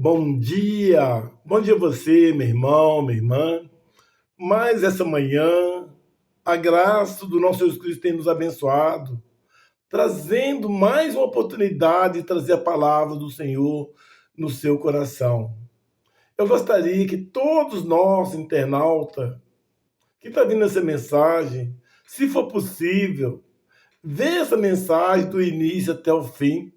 Bom dia a você, meu irmão, minha irmã. Mais essa manhã, a graça do nosso Jesus Cristo tem nos abençoado, trazendo mais uma oportunidade de trazer a palavra do Senhor no seu coração. Eu gostaria que todos nós, internautas, que está vindo essa mensagem, se for possível, vê essa mensagem do início até o fim.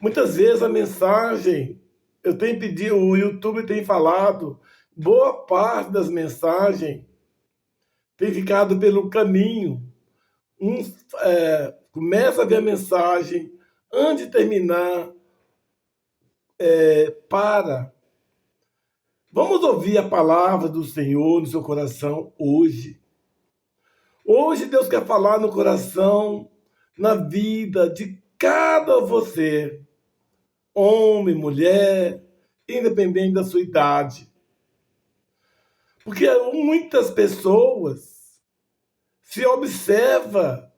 Muitas vezes a mensagem, eu tenho pedido, o YouTube tem falado, boa parte das mensagens tem ficado pelo caminho. Começa a ver a mensagem, antes de terminar, para. Vamos ouvir a palavra do Senhor no seu coração hoje. Hoje Deus quer falar no coração, na vida de cada você, homem, mulher, independente da sua idade. Porque muitas pessoas se observa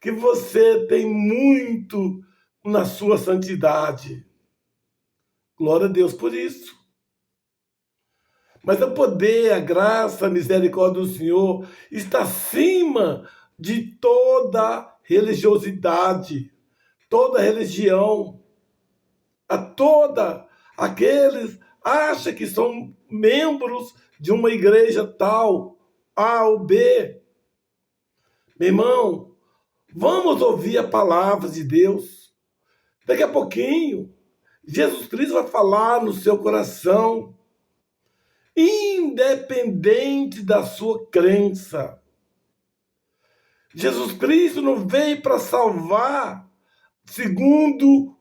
que você tem muito na sua santidade. Glória a Deus por isso. Mas o poder, a graça, a misericórdia do Senhor está acima de toda religiosidade, toda religião, a toda aqueles acham que são membros de uma igreja tal, A ou B. Meu irmão, vamos ouvir a palavra de Deus. Daqui a pouquinho, Jesus Cristo vai falar no seu coração, independente da sua crença. Jesus Cristo não veio para salvar segundo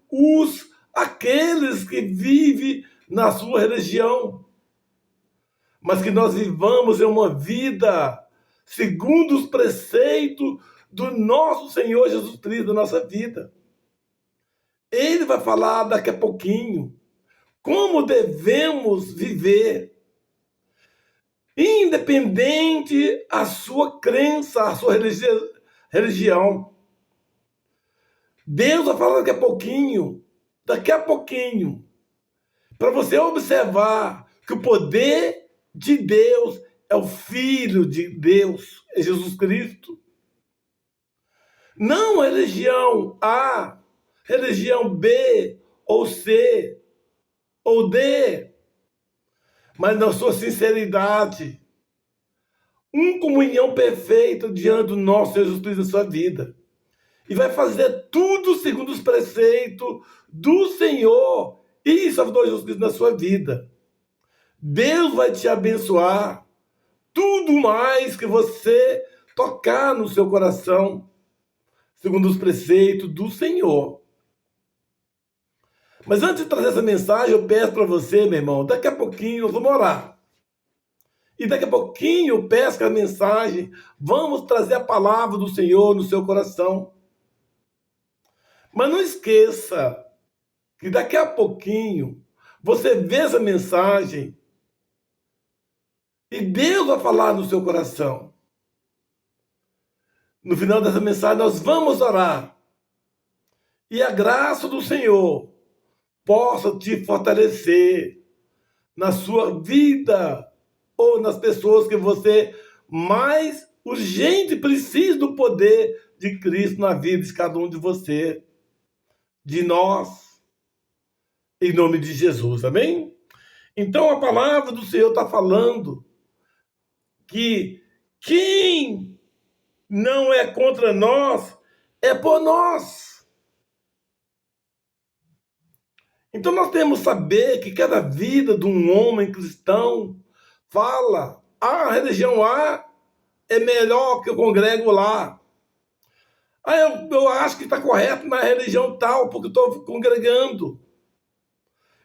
aqueles que vivem na sua religião, mas que nós vivamos em uma vida segundo os preceitos do nosso Senhor Jesus Cristo, da nossa vida. Ele vai falar daqui a pouquinho como devemos viver, independente a sua crença, a sua religião. Deus vai falar daqui a pouquinho, para você observar que o poder de Deus é o Filho de Deus, é Jesus Cristo. Não a religião A, religião B, ou C, ou D, mas na sua sinceridade, comunhão perfeita diante do nosso Jesus Cristo na sua vida. E vai fazer tudo segundo os preceitos do Senhor e Salvador Jesus Cristo na sua vida. Deus vai te abençoar tudo mais que você tocar no seu coração, segundo os preceitos do Senhor. Mas antes de trazer essa mensagem, eu peço para você, meu irmão, daqui a pouquinho nós vamos orar. E daqui a pouquinho eu peço que a mensagem, vamos trazer a palavra do Senhor no seu coração. Mas não esqueça que daqui a pouquinho você vê essa mensagem e Deus vai falar no seu coração. No final dessa mensagem nós vamos orar. E a graça do Senhor possa te fortalecer na sua vida ou nas pessoas que você mais urgente precisa do poder de Cristo na vida de cada um de você, de nós, em nome de Jesus, amém? Então a palavra do Senhor está falando que quem não é contra nós é por nós. Então nós temos que saber que cada vida de um homem cristão fala, a religião A é melhor que eu congrego lá. Eu acho que está correto na religião tal, porque eu estou congregando.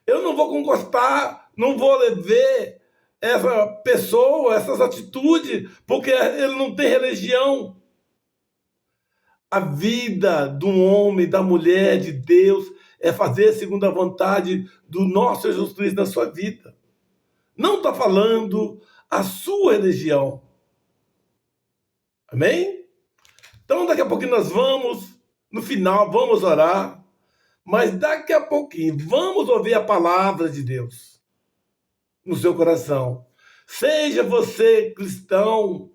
Eu não vou concordar, não vou ver essa pessoa, essas atitudes, porque ele não tem religião. A vida do homem, da mulher, de Deus, é fazer segundo a vontade do nosso Jesus Cristo na sua vida. Não está falando a sua religião. Amém? Então, daqui a pouquinho nós vamos, no final, vamos orar. Mas daqui a pouquinho, vamos ouvir a palavra de Deus no seu coração. Seja você cristão,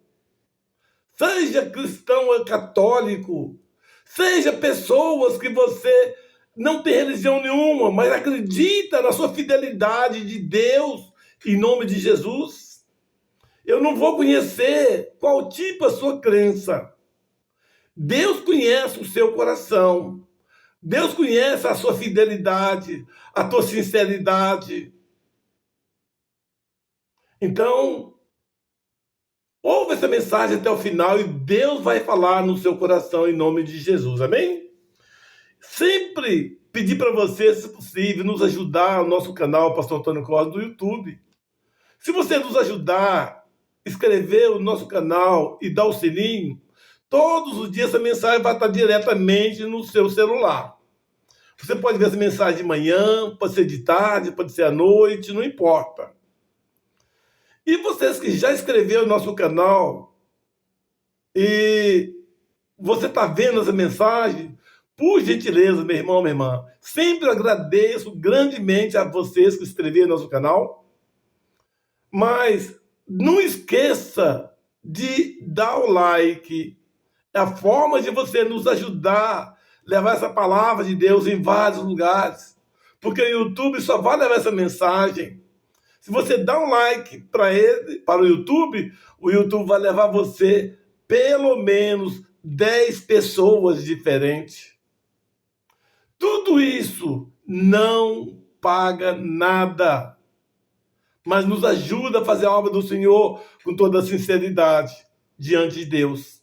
seja cristão católico, seja pessoas que você não tem religião nenhuma, mas acredita na sua fidelidade de Deus, em nome de Jesus. Eu não vou conhecer qual tipo é a sua crença. Deus conhece o seu coração. Deus conhece a sua fidelidade, a tua sinceridade. Então, ouve essa mensagem até o final e Deus vai falar no seu coração em nome de Jesus. Amém? Sempre pedir para você, se possível, nos ajudar no nosso canal Pastor Antônio Costa do YouTube. Se você nos ajudar, inscrever o nosso canal e dar o sininho, todos os dias essa mensagem vai estar diretamente no seu celular. Você pode ver essa mensagem de manhã, pode ser de tarde, pode ser à noite, não importa. E vocês que já inscreveram no nosso canal e você está vendo essa mensagem, por gentileza, meu irmão, minha irmã, sempre agradeço grandemente a vocês que inscreveram no nosso canal, mas não esqueça de dar o like. É a forma de você nos ajudar, levar essa palavra de Deus em vários lugares, porque o YouTube só vai levar essa mensagem. Se você dá um like para o YouTube vai levar você pelo menos 10 pessoas diferentes. Tudo isso não paga nada, mas nos ajuda a fazer a obra do Senhor com toda a sinceridade diante de Deus.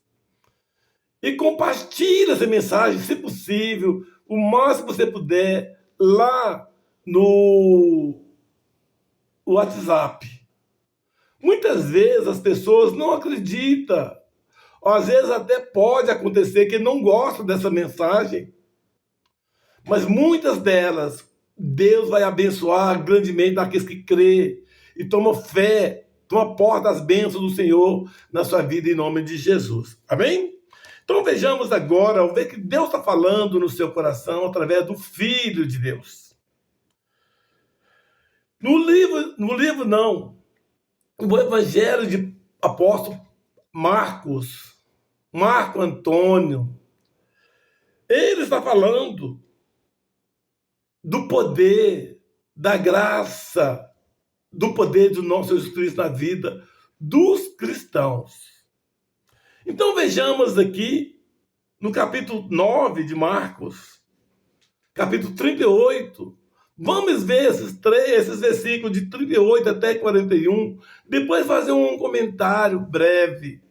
E compartilhe essa mensagem, se possível, o máximo que você puder, lá no WhatsApp. Muitas vezes as pessoas não acreditam. Às vezes até pode acontecer que não gostam dessa mensagem. Mas muitas delas, Deus vai abençoar grandemente naqueles que crê e tomam fé, tomam porta das bênçãos do Senhor na sua vida em nome de Jesus. Amém? Então vejamos agora, o que Deus está falando no seu coração através do Filho de Deus. No Evangelho de Apóstolo Marco Antônio, ele está falando do poder, da graça, do poder do nosso Jesus Cristo na vida dos cristãos. Então vejamos aqui, no capítulo 9 de Marcos, capítulo 38, vamos ver esses versículos de 38 até 41, depois fazer um comentário breve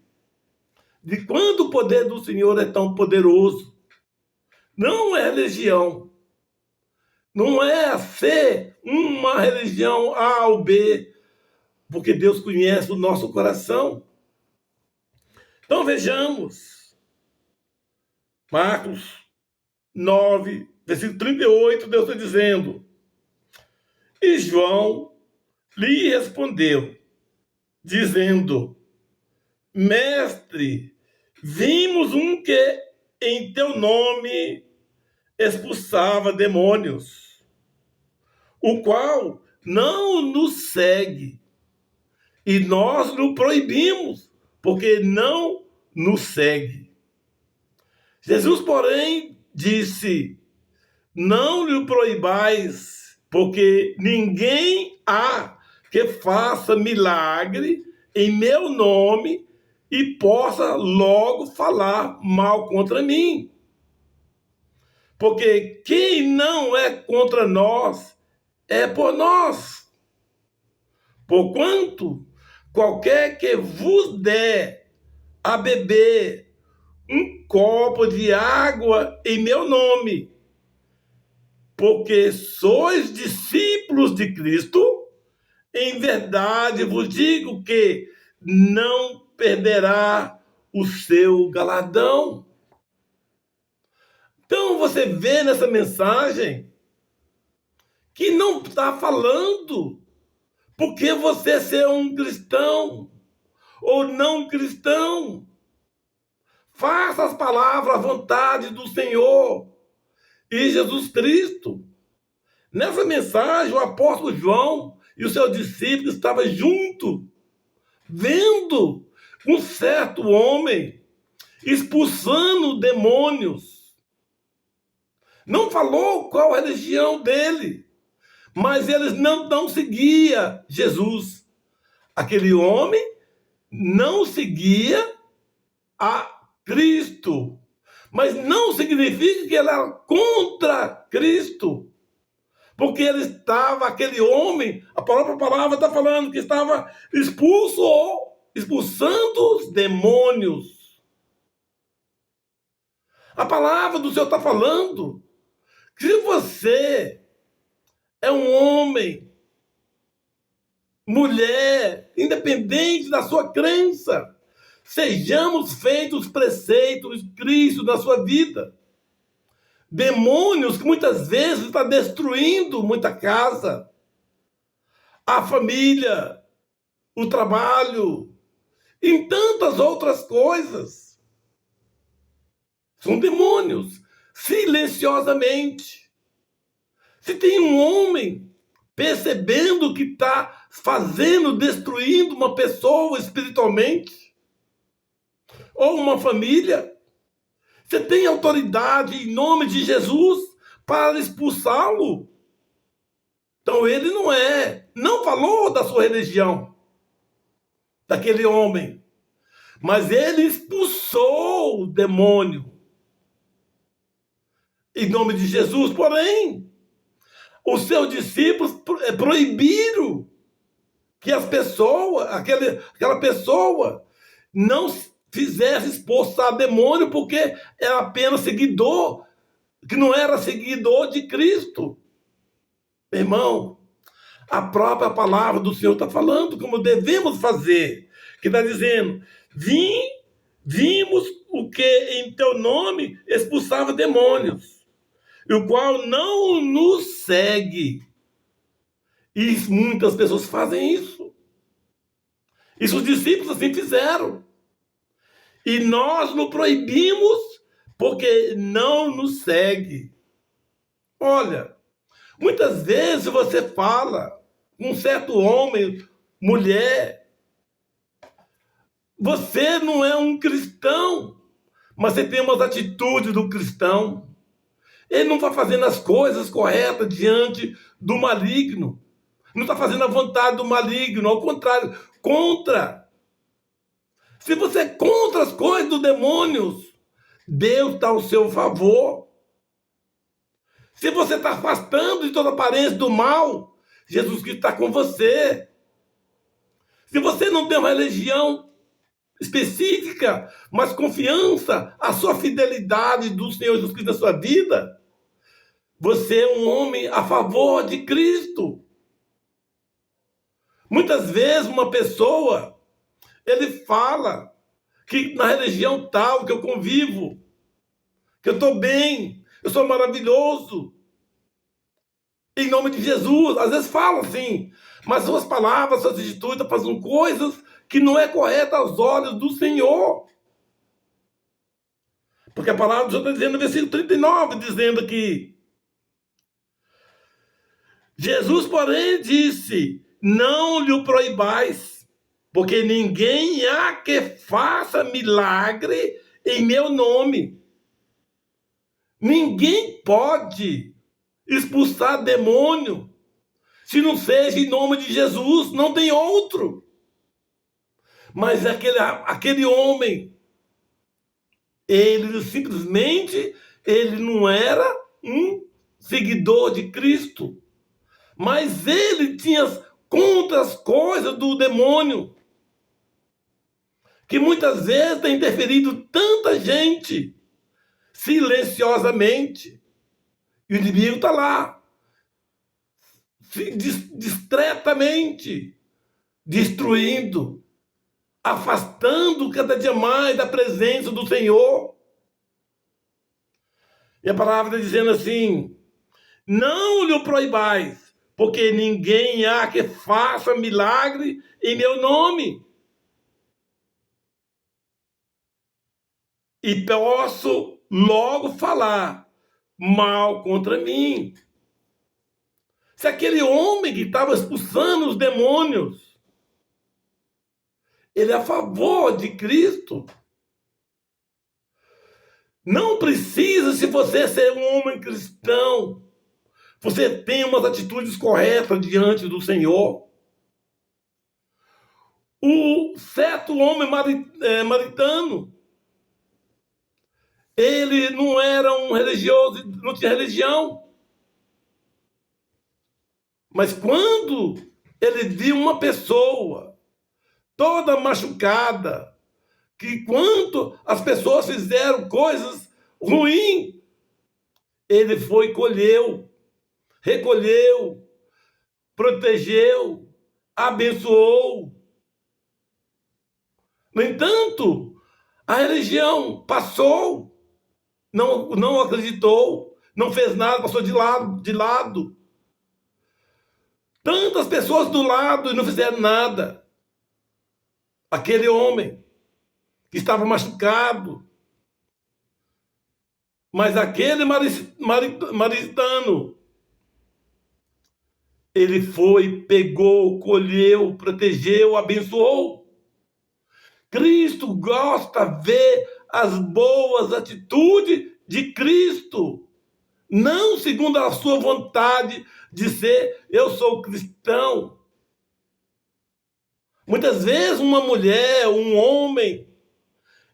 de quando o poder do Senhor é tão poderoso. Não é religião, não é ser uma religião A ou B, porque Deus conhece o nosso coração. Então vejamos, Marcos 9, versículo 38, Deus está dizendo: e João lhe respondeu, dizendo: Mestre, vimos um que em teu nome expulsava demônios, o qual não nos segue, e nós lhe proibimos, porque não nos segue. Jesus, porém, disse: não lhe proibais, porque ninguém há que faça milagre em meu nome e possa logo falar mal contra mim. Porque quem não é contra nós é por nós. Porquanto qualquer que vos der a beber um copo de água em meu nome, porque sois discípulos de Cristo, em verdade vos digo que não perderá o seu galardão. Então você vê nessa mensagem que não está falando porque você ser um cristão ou não cristão. Faça as palavras à vontade do Senhor. e Jesus Cristo. Nessa mensagem, o apóstolo João e os seus discípulos estavam juntos, vendo um certo homem expulsando demônios. Não falou qual a religião dele, mas eles não seguiam Jesus. Aquele homem não seguia a Cristo, mas não significa que ele era contra Cristo, porque ele estava, aquele homem, a própria palavra está falando que estava expulso ou expulsando os demônios. A palavra do Senhor está falando que se você é um homem, mulher, independente da sua crença, sejamos feitos preceitos de Cristo na sua vida. Demônios que muitas vezes estão destruindo muita casa, a família, o trabalho, e tantas outras coisas. São demônios, silenciosamente. Se tem um homem percebendo que está fazendo, destruindo uma pessoa espiritualmente, ou uma família, você tem autoridade em nome de Jesus para expulsá-lo. Então ele não falou da sua religião, daquele homem, mas ele expulsou o demônio em nome de Jesus. Porém, os seus discípulos proibiram que as pessoas, aquela pessoa, não fizesse expulsar demônio, porque era apenas seguidor, que não era seguidor de Cristo. Irmão, a própria palavra do Senhor está falando como devemos fazer, que está dizendo: vimos o que em teu nome expulsava demônios, e o qual não nos segue. E muitas pessoas fazem isso. Isso os discípulos assim fizeram. E nós não proibimos porque não nos segue. Olha, muitas vezes você fala com um certo homem, mulher, você não é um cristão, mas você tem umas atitudes do cristão. Ele não está fazendo as coisas corretas diante do maligno. Não está fazendo a vontade do maligno, ao contrário, contra. Se você é contra as coisas dos demônios, Deus está ao seu favor. Se você está afastando de toda aparência do mal, Jesus Cristo está com você. Se você não tem uma religião específica, mas confiança, a sua fidelidade do Senhor Jesus Cristo na sua vida, você é um homem a favor de Cristo. Muitas vezes uma pessoa, ele fala que na religião tal que eu convivo, que eu estou bem, eu sou maravilhoso, em nome de Jesus. Às vezes fala assim, mas suas palavras, suas atitudes estão fazendo coisas que não é correta aos olhos do Senhor. Porque a palavra do Senhor está dizendo no versículo 39, dizendo que Jesus, porém, disse: não lhe o proibais, porque ninguém há que faça milagre em meu nome. Ninguém pode expulsar demônio se não seja em nome de Jesus, não tem outro. Mas aquele homem, ele simplesmente, ele não era um seguidor de Cristo, mas ele tinha contra as coisas do demônio, que muitas vezes tem interferido tanta gente, silenciosamente, e o inimigo está lá, discretamente, destruindo, afastando cada dia mais da presença do Senhor. E a palavra está dizendo assim: não lhe o proibais, porque ninguém há que faça milagre em meu nome. E posso logo falar, mal contra mim. Se aquele homem que estava expulsando os demônios, ele é a favor de Cristo. Não precisa, se você ser um homem cristão, você tem umas atitudes corretas diante do Senhor. O certo homem maritano, ele não era um religioso, não tinha religião. Mas quando ele viu uma pessoa toda machucada, que quando as pessoas fizeram coisas ruins, ele foi, colheu, recolheu, protegeu, abençoou. No entanto, a religião passou, não acreditou, não fez nada, passou de lado. Tantas pessoas do lado e não fizeram nada. Aquele homem que estava machucado, mas aquele maritano, ele foi, pegou, colheu, protegeu, abençoou. Cristo gosta de ver as boas atitudes de Cristo, não segundo a sua vontade de ser, eu sou cristão. Muitas vezes uma mulher, um homem,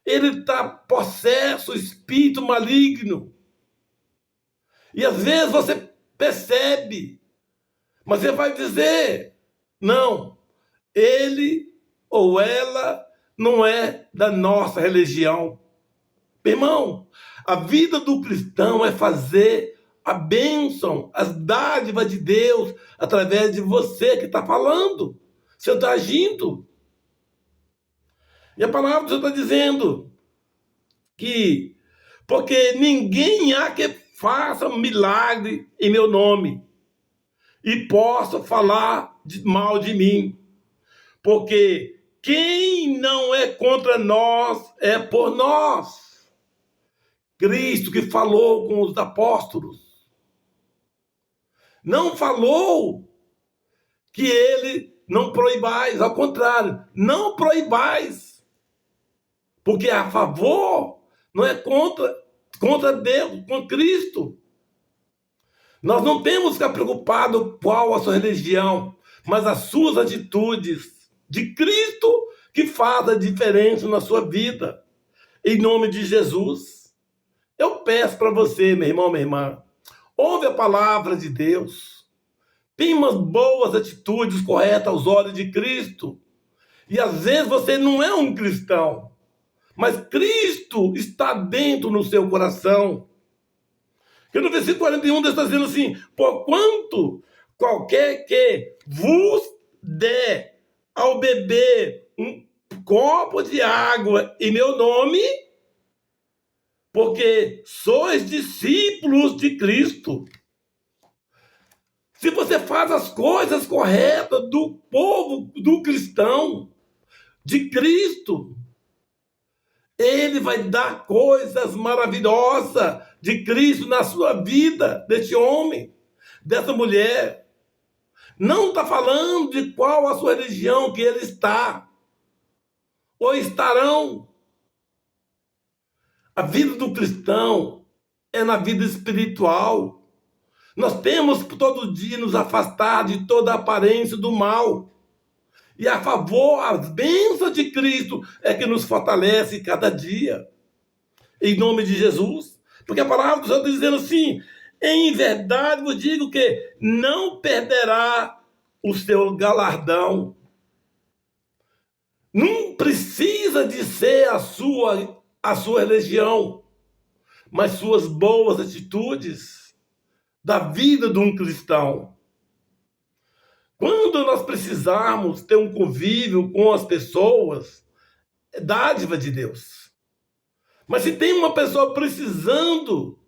ele está possesso, espírito maligno. E às vezes você percebe, mas você vai dizer, não, ele ou ela não é da nossa religião. Meu irmão, a vida do cristão é fazer a bênção, as dádivas de Deus através de você que está falando, você está agindo. E a palavra do Senhor está dizendo que, porque ninguém há que faça milagre em meu nome e possa falar mal de mim, porque quem não é contra nós é por nós. Cristo que falou com os apóstolos, não falou que ele não proibais, ao contrário, não proibais, porque é a favor, não é contra Deus, com Cristo. Nós não temos que ficar preocupados qual a sua religião, mas as suas atitudes de Cristo que faz a diferença na sua vida. Em nome de Jesus, eu peço para você, meu irmão, minha irmã, ouve a palavra de Deus, tem umas boas atitudes corretas aos olhos de Cristo, e às vezes você não é um cristão, mas Cristo está dentro no seu coração. Que no versículo 41 Deus está dizendo assim, porquanto qualquer que vos der ao beber um copo de água em meu nome, porque sois discípulos de Cristo. Se você faz as coisas corretas do povo, do cristão, de Cristo, ele vai dar coisas maravilhosas de Cristo na sua vida, desse homem, dessa mulher. Não está falando de qual a sua religião que ele está, ou estarão. A vida do cristão é na vida espiritual. Nós temos que todo dia nos afastar de toda a aparência do mal. E a favor, as bênçãos de Cristo é que nos fortalece cada dia. Em nome de Jesus. Porque a palavra do Senhor está dizendo assim, em verdade vos digo que não perderá o seu galardão. Não precisa de ser a sua religião, mas suas boas atitudes da vida de um cristão. Quando nós precisarmos ter um convívio com as pessoas, é dádiva de Deus. Mas se tem uma pessoa precisando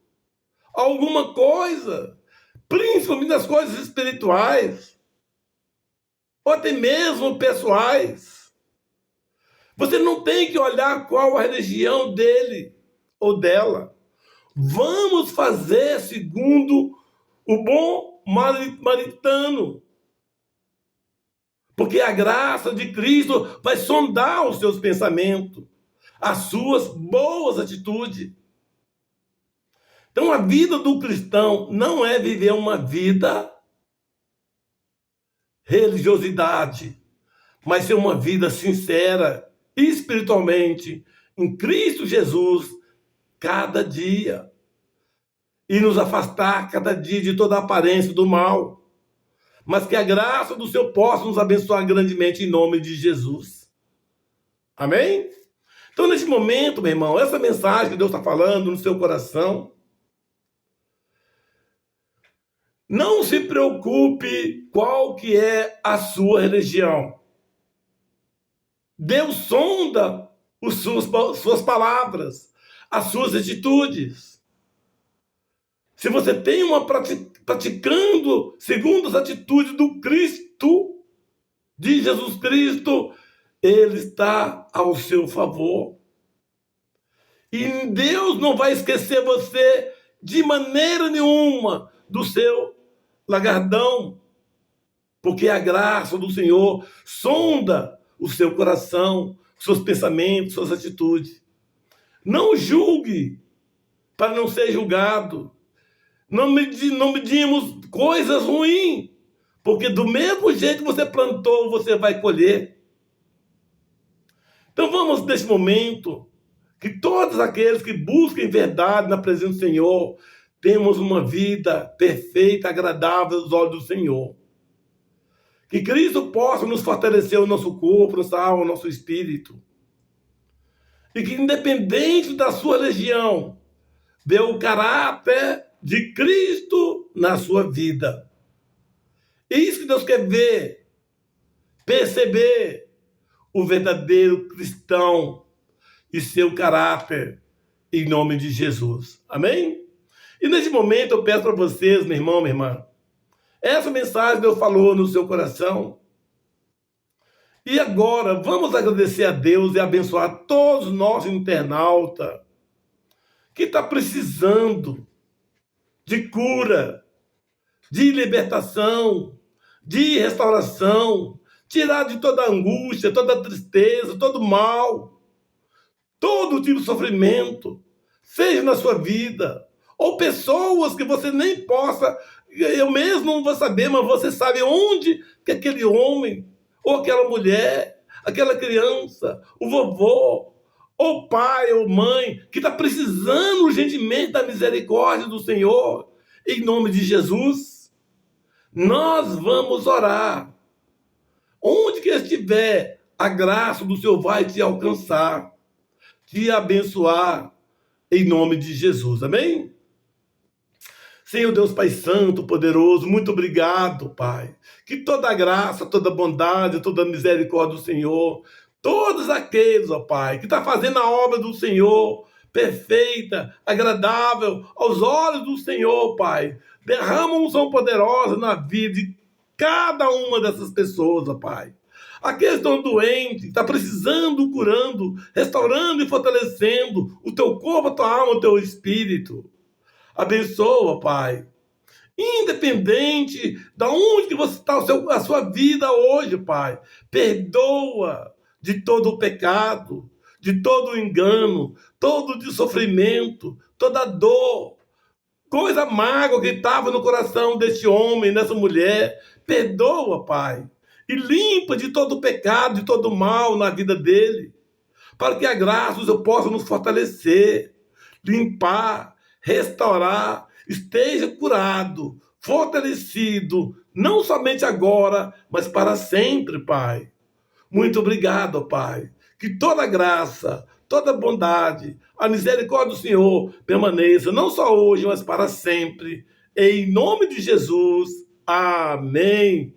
alguma coisa, principalmente das coisas espirituais, ou até mesmo pessoais, você não tem que olhar qual a religião dele ou dela. Vamos fazer segundo o bom samaritano. Porque a graça de Cristo vai sondar os seus pensamentos, as suas boas atitudes. Então, a vida do cristão não é viver uma vida religiosidade, mas ser uma vida sincera, espiritualmente, em Cristo Jesus, cada dia. E nos afastar cada dia de toda a aparência do mal. Mas que a graça do Senhor possa nos abençoar grandemente em nome de Jesus. Amém? Então, nesse momento, meu irmão, essa mensagem que Deus está falando no seu coração, não se preocupe qual que é a sua religião. Deus sonda as suas palavras, as suas atitudes. Se você tem uma praticando segundo as atitudes do Cristo, de Jesus Cristo, Ele está ao seu favor. E Deus não vai esquecer você de maneira nenhuma do seu lagardão, porque a graça do Senhor sonda o seu coração, seus pensamentos, suas atitudes. Não julgue para não ser julgado. Não medimos coisas ruins, porque do mesmo jeito que você plantou, você vai colher. Então vamos, nesse momento, que todos aqueles que busquem verdade na presença do Senhor, temos uma vida perfeita, agradável aos olhos do Senhor. Que Cristo possa nos fortalecer o nosso corpo, nossa alma, o nosso espírito. E que, independente da sua religião, dê o caráter de Cristo na sua vida. É isso que Deus quer ver, perceber o verdadeiro cristão e seu caráter em nome de Jesus. Amém? E nesse momento eu peço para vocês, meu irmão, minha irmã, essa mensagem Deus falou no seu coração. E agora vamos agradecer a Deus e abençoar todos os nossos internautas que estão precisando de cura, de libertação, de restauração, tirar de toda angústia, toda tristeza, todo mal, todo tipo de sofrimento, seja na sua vida, ou pessoas que você nem possa, eu mesmo não vou saber, mas você sabe onde que aquele homem, ou aquela mulher, aquela criança, o vovô, ou pai, ou mãe, que está precisando urgentemente da misericórdia do Senhor, em nome de Jesus, nós vamos orar. Onde que estiver, a graça do Senhor vai te alcançar, te abençoar, em nome de Jesus. Amém? Senhor Deus Pai Santo, poderoso, muito obrigado, Pai. Que toda a graça, toda a bondade, toda a misericórdia do Senhor, todos aqueles, ó Pai, que está fazendo a obra do Senhor, perfeita, agradável aos olhos do Senhor, Pai, derrama uma unção poderosa na vida de cada uma dessas pessoas, ó Pai. Aqueles que estão doentes, está precisando, curando, restaurando e fortalecendo o teu corpo, a tua alma, o teu espírito. Abençoa, Pai. Independente de onde que você está, a sua vida hoje, Pai. Perdoa de todo o pecado, de todo o engano, todo o sofrimento, toda a dor, coisa mágoa que estava no coração desse homem, dessa mulher. Perdoa, Pai. E limpa de todo o pecado, de todo o mal na vida dele. Para que a graça do Senhor possa nos fortalecer, limpar, restaurar, esteja curado, fortalecido, não somente agora, mas para sempre, Pai. Muito obrigado, Pai. Que toda graça, toda bondade, a misericórdia do Senhor permaneça, não só hoje, mas para sempre. Em nome de Jesus. Amém.